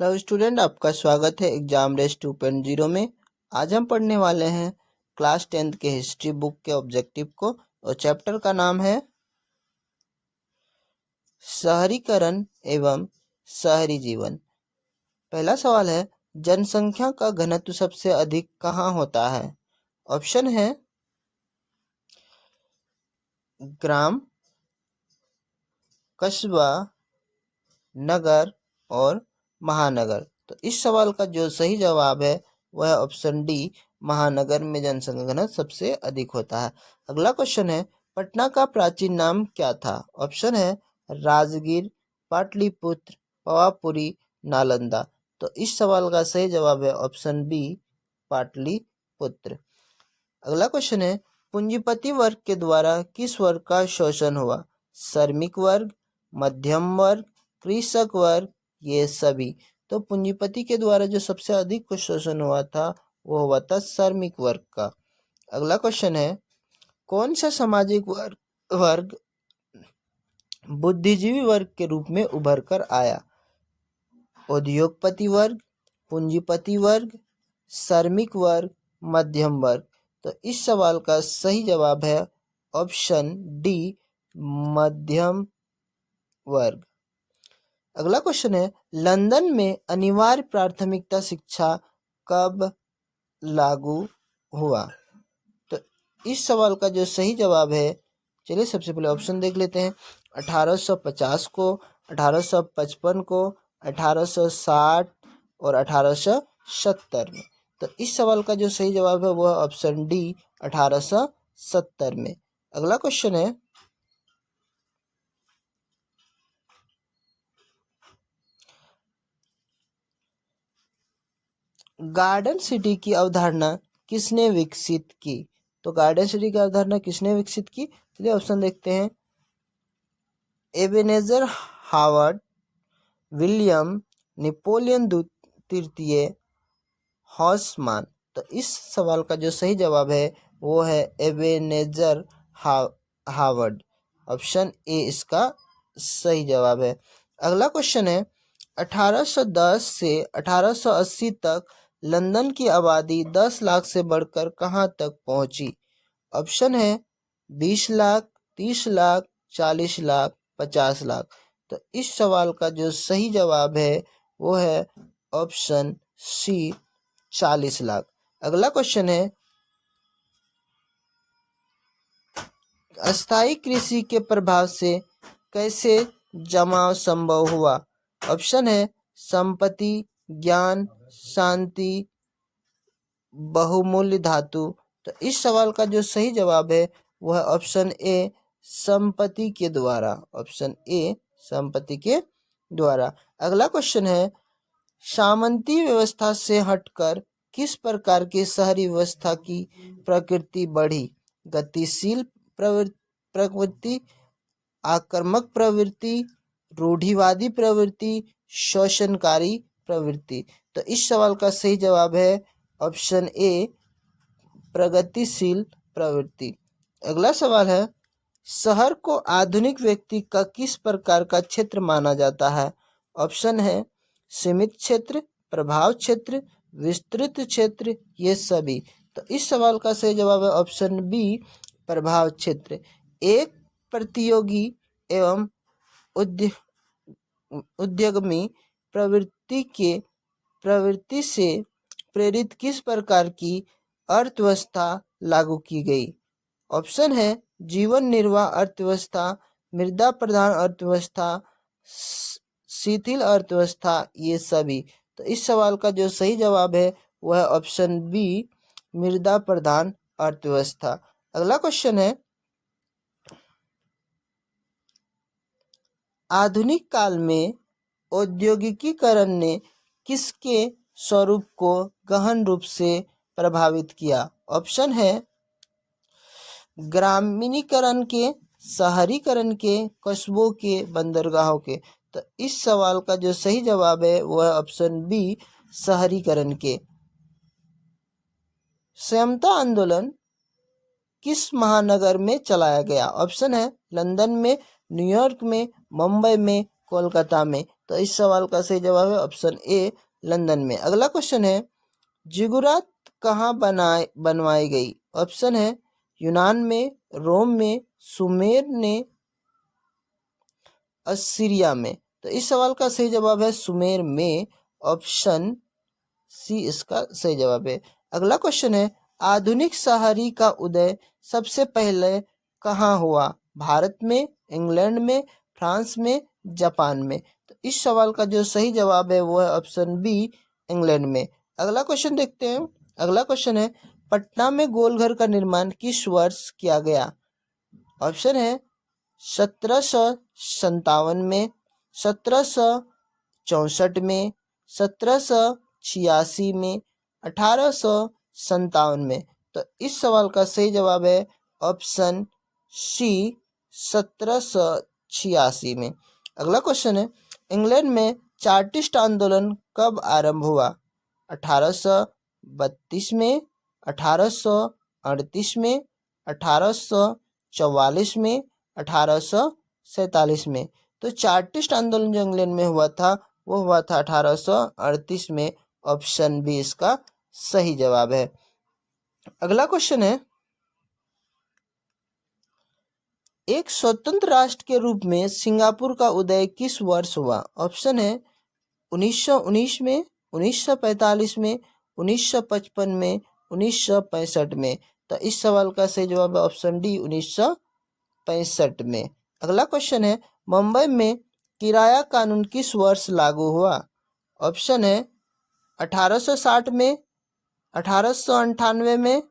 Hello student, आपका स्वागत है एग्जाम रेस 2.0 में। आज हम पढ़ने वाले हैं क्लास 10th के हिस्ट्री बुक के ऑब्जेक्टिव को और चैप्टर का नाम है शहरीकरण एवं शहरी जीवन। पहला सवाल है, जनसंख्या का घनत्व सबसे अधिक कहाँ होता है? ऑप्शन है ग्राम, कस्बा, नगर और महानगर। तो इस सवाल का जो सही जवाब है वह है ऑप्शन डी, महानगर में जनसंख्या घनत्व सबसे अधिक होता है। अगला क्वेश्चन है, पटना का प्राचीन नाम क्या था? ऑप्शन है राजगीर, पाटलिपुत्र, पावापुरी, नालंदा। तो इस सवाल का सही जवाब है ऑप्शन बी, पाटलिपुत्र। अगला क्वेश्चन है, पूंजीपति वर्ग के द्वारा किस वर्ग का शोषण हुआ? श्रमिक वर्ग, मध्यम वर्ग, कृषक वर्ग, ये सभी। तो पूंजीपति के द्वारा जो सबसे अधिक शोषण हुआ था वो हुआ था श्रमिक वर्ग का। अगला क्वेश्चन है, कौन सा सामाजिक वर्ग बुद्धिजीवी वर्ग के रूप में उभर कर आया? उद्योगपति वर्ग, पूंजीपति वर्ग, श्रमिक वर्ग, मध्यम वर्ग। तो इस सवाल का सही जवाब है ऑप्शन डी, मध्यम वर्ग। अगला क्वेश्चन है, लंदन में अनिवार्य प्राथमिकता शिक्षा कब लागू हुआ? तो इस सवाल का जो सही जवाब है, चलिए सबसे पहले ऑप्शन देख लेते हैं। 1850 को, 1855 को, 1860 और 1870 में। तो इस सवाल का जो सही जवाब है वो है ऑप्शन डी, 1870 में। अगला क्वेश्चन है, गार्डन सिटी की अवधारणा किसने विकसित की? तो गार्डन सिटी की अवधारणा किसने विकसित की? चलिए ऑप्शन देखते हैं। एबेनेजर हावर्ड, विलियम, नेपोलियन तृतीय, हॉसमान। तो इस सवाल का जो सही जवाब है वो है एबेनेजर हावर्ड। ऑप्शन ए इसका सही जवाब है। अगला क्वेश्चन है, 1810 से 1880 तक लंदन की आबादी 10 लाख से बढ़कर कहाँ तक पहुंची? ऑप्शन है 20 लाख, 30 लाख, 40 लाख, 50 लाख। तो इस सवाल का जो सही जवाब है वो है ऑप्शन सी, 40 लाख। अगला क्वेश्चन है, अस्थायी कृषि के प्रभाव से कैसे जमाव संभव हुआ? ऑप्शन है संपत्ति, ज्ञान, शांति, बहुमूल्य धातु। तो इस सवाल का जो सही जवाब है वह है ऑप्शन ए, संपत्ति के द्वारा। ऑप्शन ए, संपत्ति के द्वारा। अगला क्वेश्चन है, सामंती व्यवस्था से हटकर किस प्रकार की शहरी व्यवस्था की प्रकृति बढ़ी? गतिशील प्रवृत्ति, आक्रामक प्रवृत्ति, रूढ़िवादी प्रवृत्ति, शोषणकारी प्रवृत्ति। तो इस सवाल का सही जवाब है ऑप्शन ए, प्रगतिशील प्रवृत्ति। अगला सवाल है, शहर को आधुनिक व्यक्ति का किस प्रकार का क्षेत्र माना जाता है? ऑप्शन है सीमित क्षेत्र, प्रभाव क्षेत्र, विस्तृत क्षेत्र, ये सभी। तो इस सवाल का सही जवाब है ऑप्शन बी, प्रभाव क्षेत्र। एक प्रतियोगी एवं उद्यमी प्रवृत्ति से प्रेरित किस प्रकार की अर्थव्यवस्था लागू की गई? ऑप्शन है जीवन निर्वाह अर्थव्यवस्था, मृदा प्रधान अर्थव्यवस्था, शिथिल अर्थव्यवस्था, ये सभी। तो इस सवाल का जो सही जवाब है वह है ऑप्शन बी, मृदा प्रधान अर्थव्यवस्था। अगला क्वेश्चन है, आधुनिक काल में औद्योगिकीकरण ने किसके स्वरूप को गहन रूप से प्रभावित किया? ऑप्शन है ग्रामीणीकरण के, शहरीकरण के, कस्बों के, बंदरगाहों के। तो इस सवाल का जो सही जवाब है वह है ऑप्शन बी, शहरीकरण के। समता आंदोलन किस महानगर में चलाया गया? ऑप्शन है लंदन में, न्यूयॉर्क में, मुंबई में, कोलकाता में। तो इस सवाल का सही जवाब है ऑप्शन ए, लंदन में। अगला क्वेश्चन है, जिगुरात कहाँ बनवाई गई? ऑप्शन है यूनान में, रोम में, सुमेर ने, असीरिया में। तो इस सवाल का सही जवाब है सुमेर में, ऑप्शन सी इसका सही जवाब है। अगला क्वेश्चन है, आधुनिक शहरी का उदय सबसे पहले कहाँ हुआ? भारत में, इंग्लैंड में, फ्रांस में, जापान में। तो इस सवाल का जो सही जवाब है वो है ऑप्शन बी, इंग्लैंड में। अगला क्वेश्चन देखते हैं। अगला क्वेश्चन है, पटना में गोलघर का निर्माण किस वर्ष किया गया? ऑप्शन है 1757 में, 1764 में, 1786 में, 1857 में। तो इस सवाल का सही जवाब है ऑप्शन सी, 1786 में। अगला क्वेश्चन है, इंग्लैंड में चार्टिस्ट आंदोलन कब आरंभ हुआ? 1832 में, 1838 में, 1844 में, 1847 में। तो चार्टिस्ट आंदोलन जो इंग्लैंड में हुआ था वो हुआ था 1838 में, ऑप्शन बी इसका सही जवाब है। अगला क्वेश्चन है, एक स्वतंत्र राष्ट्र के रूप में सिंगापुर का उदय किस वर्ष हुआ? ऑप्शन है 1919 में, 1945 में, 1955 में, 1965 में। तो इस सवाल का सही जवाब है ऑप्शन डी, 1965 में। अगला क्वेश्चन है, मुंबई में किराया कानून किस वर्ष लागू हुआ? ऑप्शन है 1860 में, 1898 में,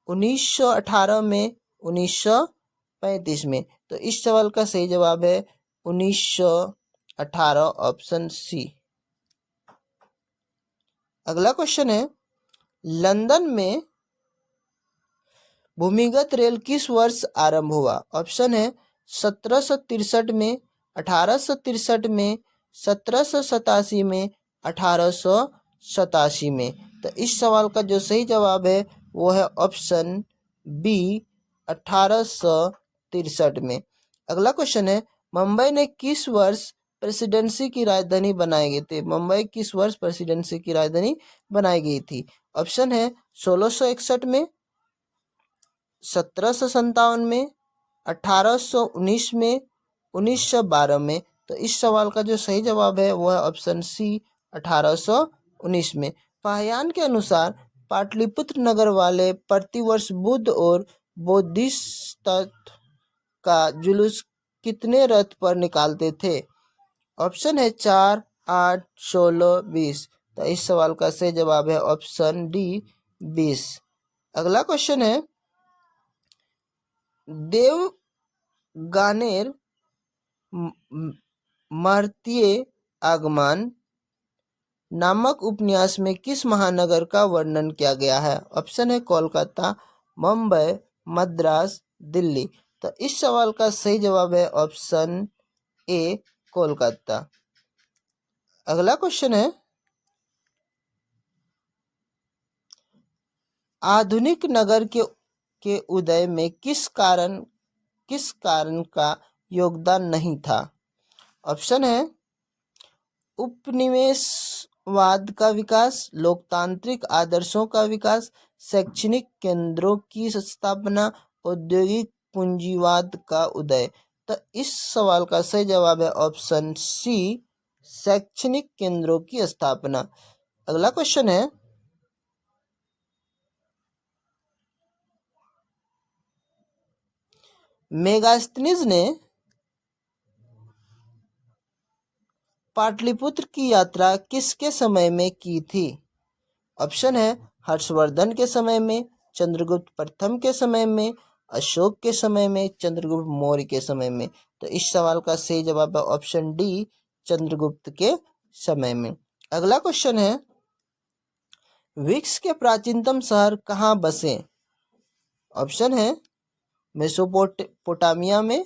1918 में, 1935 में। तो इस सवाल का सही जवाब है 1918, ऑप्शन सी। अगला क्वेश्चन है, लंदन में भूमिगत रेल किस वर्ष आरंभ हुआ? ऑप्शन है 1763 में, 1863 में, 1787 में, 1887 में। तो इस सवाल का जो सही जवाब है वो है ऑप्शन बी, 1863 में। अगला क्वेश्चन है, मुंबई ने किस वर्ष प्रेसिडेंसी की राजधानी बनाई गई थी? मुंबई किस वर्ष प्रेसिडेंसी की राजधानी बनाई गई थी? ऑप्शन है 1661 में, 1757 में, 1819 में, 1912 में। तो इस सवाल का जो सही जवाब है वो है ऑप्शन सी, 1819 में। फाहियान के अनुसार पाटलिपुत्र नगर वाले प्रतिवर्ष बुद्ध और बोधिसत्व का जुलूस कितने रथ पर निकालते थे? ऑप्शन है 4, 8, 16, 20। तो इस सवाल का सही जवाब है ऑप्शन डी, 20। अगला क्वेश्चन है, देवगानेर मार्तीय आगमन नामक उपन्यास में किस महानगर का वर्णन किया गया है? ऑप्शन है कोलकाता, मुंबई, मद्रास, दिल्ली। तो इस सवाल का सही जवाब है ऑप्शन ए, कोलकाता। अगला क्वेश्चन है, आधुनिक नगर के उदय में किस कारण का योगदान नहीं था? ऑप्शन है उपनिवेशवाद का विकास, लोकतांत्रिक आदर्शों का विकास, शैक्षणिक केंद्रों की स्थापना, औद्योगिक पूंजीवाद का उदय। तो इस सवाल का सही जवाब है ऑप्शन सी, शैक्षणिक केंद्रों की स्थापना। अगला क्वेश्चन है, मेगास्थनीज ने पाटलिपुत्र की यात्रा किसके समय में की थी? ऑप्शन है हर्षवर्धन के समय में, चंद्रगुप्त प्रथम के समय में, अशोक के समय में, चंद्रगुप्त मौर्य के समय में। तो इस सवाल का सही जवाब है ऑप्शन डी, चंद्रगुप्त के समय में। अगला क्वेश्चन है, विक्स के प्राचीनतम शहर कहाँ बसे? ऑप्शन है मेसोपोटामिया में,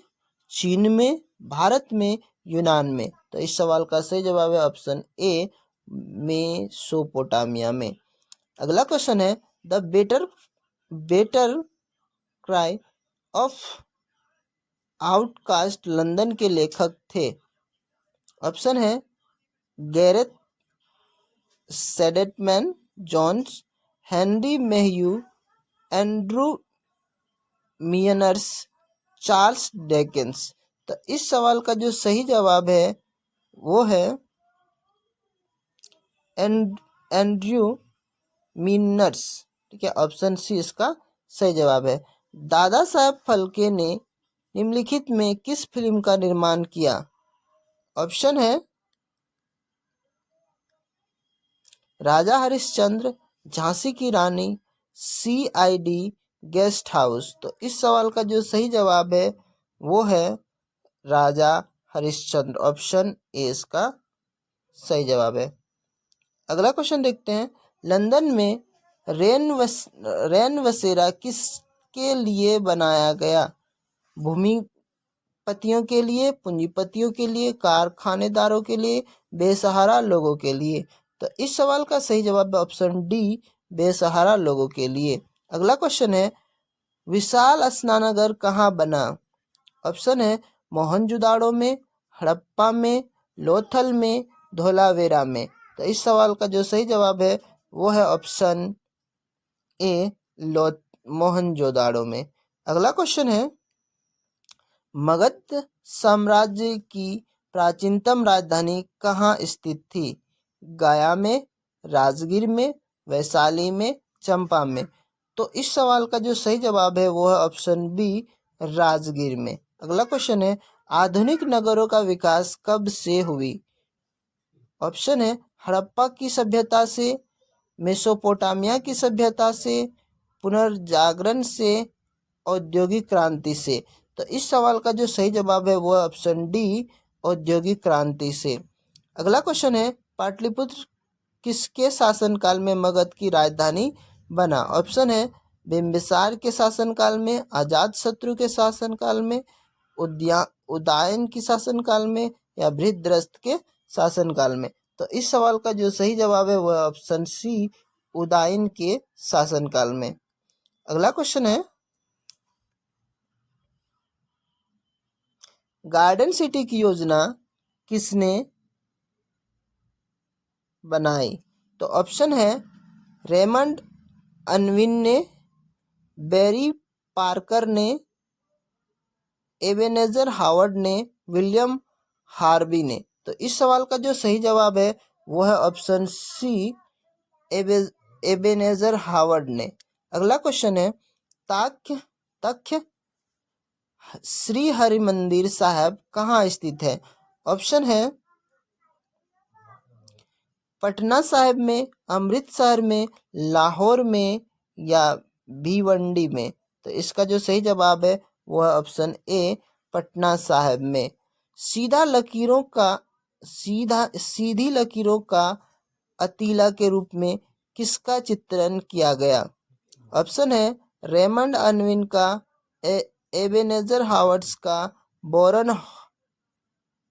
चीन में, भारत में, यूनान में। तो इस सवाल का सही जवाब है ऑप्शन ए, मेसोपोटामिया में। अगला क्वेश्चन है, the bitter cry of outcast London के लेखक थे? ऑप्शन है Gareth Stedman Jones, Henry Mayhew, Andrew Mearns, Charles Dickens. तो इस सवाल का जो सही जवाब है वो है एंड्रयू मिनर्स। ठीक है, ऑप्शन सी इसका सही जवाब है। दादा साहब फाल्के ने निम्नलिखित में किस फिल्म का निर्माण किया? ऑप्शन है राजा हरिश्चंद्र, झांसी की रानी, CID, गेस्ट हाउस। तो इस सवाल का जो सही जवाब है वो है राजा हरिश्चंद्र। ऑप्शन ए इसका सही जवाब है। अगला क्वेश्चन देखते हैं। लंदन में रेन बसेरा किसके लिए बनाया गया? भूमिपतियों के लिए, पूंजीपतियों के लिए, कारखानेदारों के लिए, बेसहारा लोगों के लिए। तो इस सवाल का सही जवाब है ऑप्शन डी, बेसहारा लोगों के लिए। अगला क्वेश्चन है, विशाल स्नानागार कहाँ बना? ऑप्शन है मोहनजोदाड़ो में, हड़प्पा में, लोथल में, धोलावेरा में। तो इस सवाल का जो सही जवाब है वो है ऑप्शन ए, मोहनजोदाड़ो में। अगला क्वेश्चन है, मगध साम्राज्य की प्राचीनतम राजधानी कहाँ स्थित थी? गया में, राजगीर में, वैशाली में, चंपा में। तो इस सवाल का जो सही जवाब है वो है ऑप्शन बी, राजगीर में। अगला क्वेश्चन है, आधुनिक नगरों का विकास कब से हुई? ऑप्शन है हड़प्पा की सभ्यता से, मेसोपोटामिया की सभ्यता से, पुनर्जागरण से, औद्योगिक क्रांति से। तो इस सवाल का जो सही जवाब है वो है ऑप्शन डी, औद्योगिक क्रांति से। अगला क्वेश्चन है, पाटलिपुत्र किसके शासनकाल में मगध की राजधानी बना? ऑप्शन है बिंबिसार के शासनकाल में, अजातशत्रु के शासनकाल में, उदयन के शासनकाल में, या बृहद्रथ के शासनकाल में। तो इस सवाल का जो सही जवाब है वह ऑप्शन सी, उदयन के शासनकाल में। अगला क्वेश्चन है, गार्डन सिटी की योजना किसने बनाई? तो ऑप्शन है रेमंड अनविन ने, बेरी पार्कर ने, एबेनेजर हावर्ड ने, विलियम हार्वी ने। तो इस सवाल का जो सही जवाब है वो है ऑप्शन सी, एबेनेजर हावर्ड ने। अगला क्वेश्चन है, तख्त श्री हरि मंदिर साहब कहाँ स्थित है? ऑप्शन है पटना साहिब में, अमृतसर में, लाहौर में, या भिवंडी में। तो इसका जो सही जवाब है वो है ऑप्शन ए, पटना साहिब में। सीधी लकीरों का अतीला के रूप में किसका चित्रण किया गया? ऑप्शन है रेमंड अनविन का, एबेनेजर हावर्ड्स का, बोरन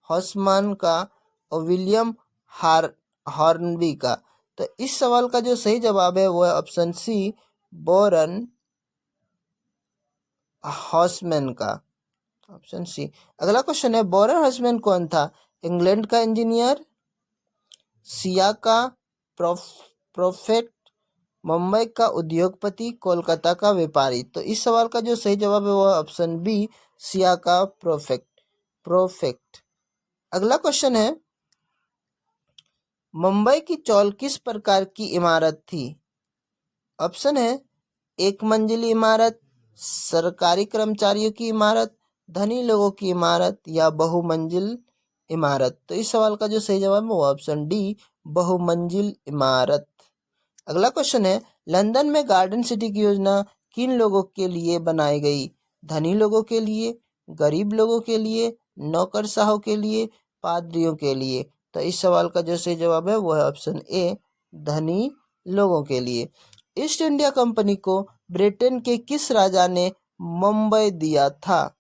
हॉसमान का, और विलियम हॉर्नबी का। तो इस सवाल का जो सही जवाब है वो है ऑप्शन सी, बोरन हॉसमैन का। Option C. अगला क्वेश्चन है, बोरन हॉसमैन कौन था? इंग्लैंड का इंजीनियर, सिया का प्रोफेट, मुंबई का उद्योगपति, कोलकाता का व्यापारी। तो इस सवाल का जो सही जवाब है वो है ऑप्शन बी, सिया का प्रोफेक्ट। अगला क्वेश्चन है, मुंबई की चौल किस प्रकार की इमारत थी? ऑप्शन है एक मंजिली इमारत, सरकारी कर्मचारियों की इमारत, धनी लोगों की इमारत, या बहुमंजिल इमारत। तो इस सवाल का जो सही जवाब है वो ऑप्शन डी, बहुमंजिल इमारत। अगला क्वेश्चन है, लंदन में गार्डन सिटी की योजना किन लोगों के लिए बनाई गई? धनी लोगों के लिए, गरीब लोगों के लिए, नौकरशाहों के लिए, पादरियों के लिए। तो इस सवाल का जो सही जवाब है वो है ऑप्शन ए, धनी लोगों के लिए। ईस्ट इंडिया कंपनी को ब्रिटेन के किस राजा ने मुंबई दिया था?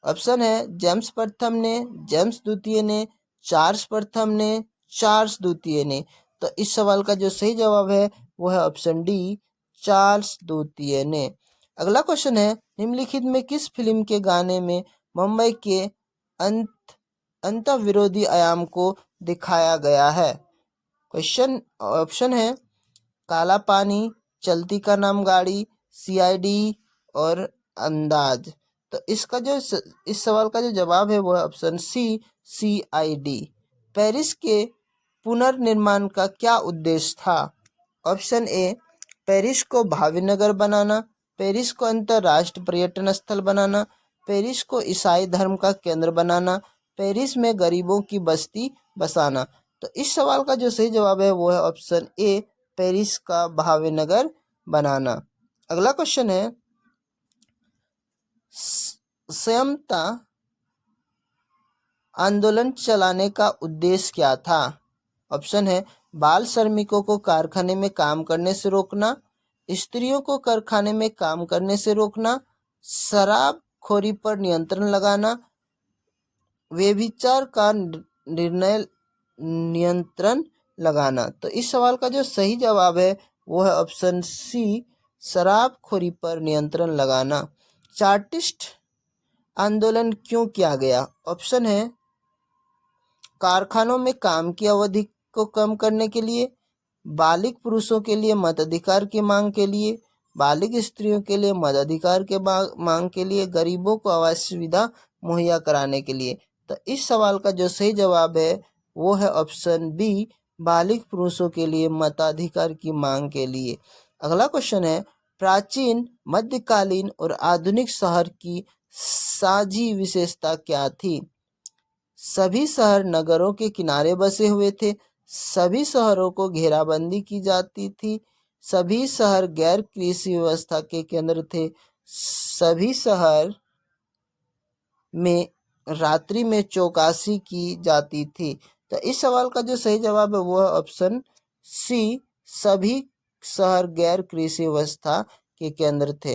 ऑप्शन है जेम्स प्रथम ने, जेम्स द्वितीय ने, चार्ल्स प्रथम ने, चार्ल्स द्वितीय ने। तो इस सवाल का जो सही जवाब है वो है ऑप्शन डी, चार्ल्स द्वितीय ने। अगला क्वेश्चन है, निम्नलिखित में किस फिल्म के गाने में मुंबई के अंत विरोधी आयाम को दिखाया गया है। क्वेश्चन ऑप्शन है काला पानी, चलती का नाम गाड़ी, सीआईडी और अंदाज। तो इसका जो इस सवाल का जो जवाब है वो है ऑप्शन सी, सीआईडी। पेरिस के पुनर्निर्माण का क्या उद्देश्य था? ऑप्शन ए पेरिस को भावी नगर बनाना, पेरिस को अंतर्राष्ट्रीय पर्यटन स्थल बनाना, पेरिस को ईसाई धर्म का केंद्र बनाना, पेरिस में गरीबों की बस्ती बसाना। तो इस सवाल का जो सही जवाब है वो है ऑप्शन ए, पेरिस का भावी नगर बनाना। अगला क्वेश्चन है संयमता आंदोलन चलाने का उद्देश्य क्या था? ऑप्शन है बाल श्रमिकों को कारखाने में काम करने से रोकना, स्त्रियों को कारखाने में काम करने से रोकना, शराबखोरी पर नियंत्रण लगाना, व्यभिचार का निर्णय नियंत्रण लगाना। तो इस सवाल का जो सही जवाब है वो है ऑप्शन सी, शराबखोरी पर नियंत्रण लगाना। चार्टिस्ट आंदोलन क्यों किया गया? ऑप्शन है कारखानों में काम की अवधि को कम करने के लिए, बालिग पुरुषों के लिए मताधिकार की मांग के लिए, बालिग स्त्रियों के लिए मताधिकार के मांग के लिए, गरीबों को आवास सुविधा मुहैया कराने के लिए। तो इस सवाल का जो सही जवाब है वो है ऑप्शन बी, बालिग पुरुषों के लिए मताधिकार की मांग के लिए। अगला क्वेश्चन है प्राचीन, मध्यकालीन और आधुनिक शहर की साझी विशेषता क्या थी? सभी शहर नगरों के किनारे बसे हुए थे, सभी शहरों को घेराबंदी की जाती थी, सभी शहर गैर कृषि व्यवस्था के केंद्र थे, सभी शहर में रात्रि में चौकसी की जाती थी। तो इस सवाल का जो सही जवाब है वो है ऑप्शन सी, सभी शहर गैर कृषि व्यवस्था के केंद्र थे।